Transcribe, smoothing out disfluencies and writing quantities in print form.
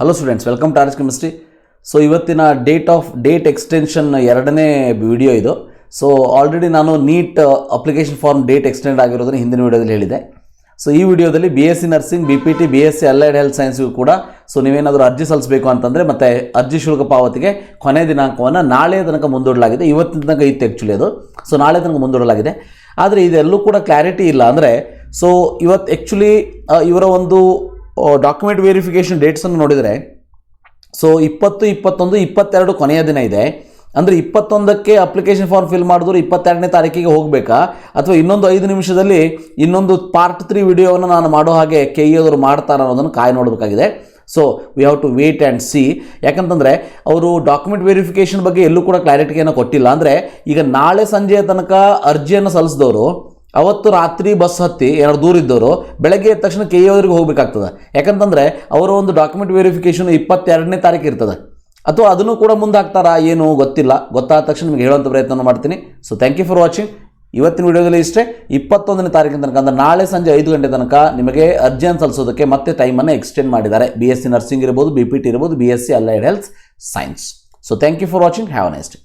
Hello students, welcome to RHchemistry. So ಇವತ್ತಿನ date extension ಎರಡನೇ video ಇದು. ಸೊ ಆಲ್ರೆಡಿ ನಾನು NEET application form date extend ಆಗಿರೋದನ್ನು ಹಿಂದಿನ ವಿಡಿಯೋದಲ್ಲಿ ಹೇಳಿದೆ. ಸೊ ಈ ವಿಡಿಯೋದಲ್ಲಿ BSc nursing, BPT, BSc allied health ಸೈನ್ಸ್ಗೂ ಕೂಡ ಸೊ ನೀವೇನಾದರೂ ಅರ್ಜಿ ಸಲ್ಲಿಸಬೇಕು ಅಂತಂದರೆ ಮತ್ತು ಅರ್ಜಿ ಶುಲ್ಕ ಪಾವತಿಗೆ ಕೊನೆಯ ದಿನಾಂಕವನ್ನು ನಾಳೆಯ ತನಕ ಮುಂದೂಡಲಾಗಿದೆ. ಇವತ್ತಿನ ತನಕ ಇತ್ತು ಆ್ಯಕ್ಚುಲಿ ಅದು. ಸೊ ನಾಳೆ ತನಕ ಮುಂದೂಡಲಾಗಿದೆ. ಆದರೆ ಇದೆಲ್ಲೂ ಕೂಡ ಕ್ಲಾರಿಟಿ ಇಲ್ಲ. ಅಂದರೆ ಸೊ ಇವತ್ತು ಆ್ಯಕ್ಚುಲಿ ಇವರ ಒಂದು ಡಾಕ್ಯುಮೆಂಟ್ ವೆರಿಫಿಕೇಷನ್ ಡೇಟ್ಸನ್ನು ನೋಡಿದರೆ ಸೊ 20, 21, 22 ಕೊನೆಯ ದಿನ ಇದೆ. ಅಂದರೆ 21ಕ್ಕೆ ಅಪ್ಲಿಕೇಶನ್ ಫಾರ್ಮ್ ಫಿಲ್ ಮಾಡಿದ್ರು 22ನೇ ತಾರೀಕಿಗೆ ಹೋಗಬೇಕಾ, ಅಥವಾ ಇನ್ನೊಂದು 5 ನಿಮಿಷದಲ್ಲಿ ಇನ್ನೊಂದು ಪಾರ್ಟ್ 3 ವಿಡಿಯೋವನ್ನು ನಾನು ಮಾಡೋ ಹಾಗೆ KEA ಅವರು ಮಾಡ್ತಾರೆ ಅನ್ನೋದನ್ನು ಕಾಯಿ ನೋಡಬೇಕಾಗಿದೆ. So we have to wait and see. ಯಾಕಂತಂದರೆ ಅವರು ಡಾಕ್ಯುಮೆಂಟ್ ವೆರಿಫಿಕೇಷನ್ ಬಗ್ಗೆ ಎಲ್ಲೂ ಕೂಡ ಕ್ಲಾರಿಟಿಯನ್ನು ಕೊಟ್ಟಿಲ್ಲ. ಅಂದರೆ ಈಗ ನಾಳೆ ಸಂಜೆಯ ತನಕ ಅರ್ಜಿಯನ್ನು ಸಲ್ಲಿಸಿದವರು ಅವತ್ತು ರಾತ್ರಿ ಬಸ್ ಹತ್ತಿ ಎರಡು ದೂರ ಇದ್ದವರು ಬೆಳಗ್ಗೆ ಎದ್ದ ತಕ್ಷಣ KEA ಅವರಿಗೆ ಹೋಗಬೇಕಾಗ್ತದೆ. ಯಾಕಂತಂದರೆ ಅವರ ಒಂದು ಡಾಕ್ಯುಮೆಂಟ್ ವೆರಿಫಿಕೇಷನ್ 22ನೇ ತಾರೀಕು ಇರ್ತದೆ. ಅಥವಾ ಅದನ್ನು ಕೂಡ ಮುಂದೆ ಹಾಕ್ತಾರಾ ಏನು ಗೊತ್ತಿಲ್ಲ. ಗೊತ್ತಾದ ತಕ್ಷಣ ನಿಮಗೆ ಹೇಳುವಂಥ ಪ್ರಯತ್ನ ಮಾಡ್ತೀನಿ. So thank you for watching. ಇವತ್ತಿನ ವಿಡಿಯೋದಲ್ಲಿ ಇಷ್ಟೇ. 21ನೇ ತಾರೀಕಿನ ತನಕ ಅಂದರೆ ನಾಳೆ ಸಂಜೆ 5 ಗಂಟೆ ತನಕ ನಿಮಗೆ ಅರ್ಜಿಯನ್ನು ಸಲ್ಲಿಸೋದಕ್ಕೆ ಮತ್ತೆ ಟೈಮನ್ನು ಎಕ್ಸ್ಟೆಂಡ್ ಮಾಡಿದ್ದಾರೆ. BSc ನರ್ಸಿಂಗ್ ಇರ್ಬೋದು, BPT ಇರ್ಬೋದು, BSc allied health science. So thank you for watching. Have a nice day.